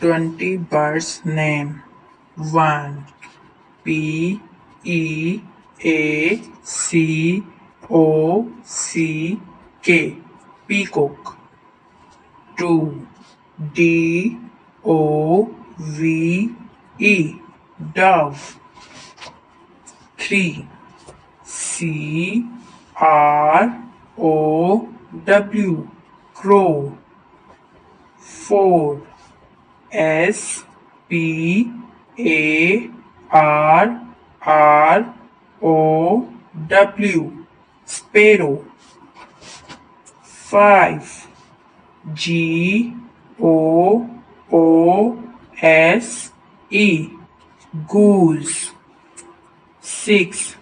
20 birds name. 1. Peacock. Peacock. 2. Dove. Dove. 3. Crow. Crow. 4. Sparrow. Sparrow. 5. Goose. 6.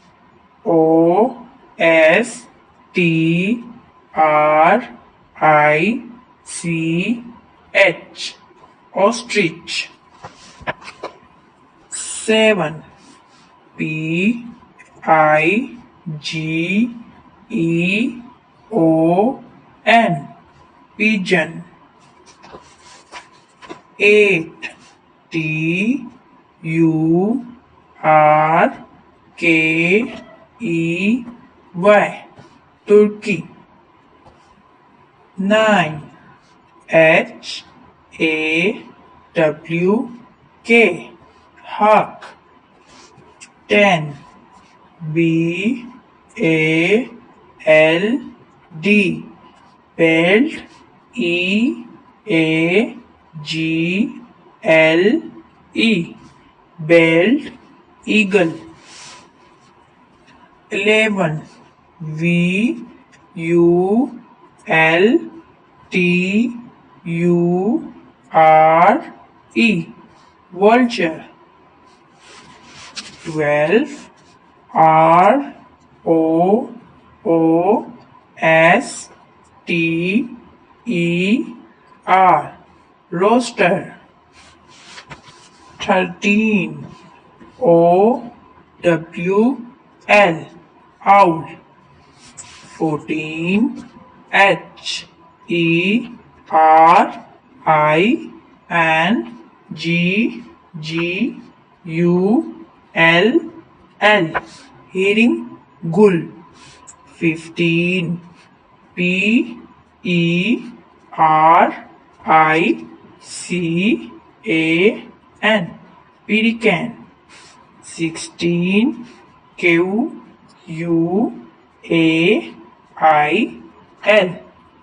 Ostrich. 7. Pigeon. 8. Turkey. 9. Hawk. 10. Bald. Bald eagle. 11. Vulture. 12. Rooster. 13. Owl. 14. Hearing. Gull. 15. Pelican. 16.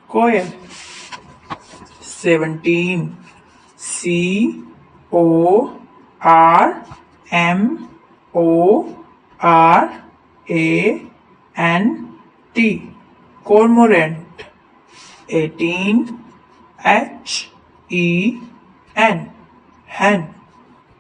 Quail. 17. Cormorant. 18. Hen.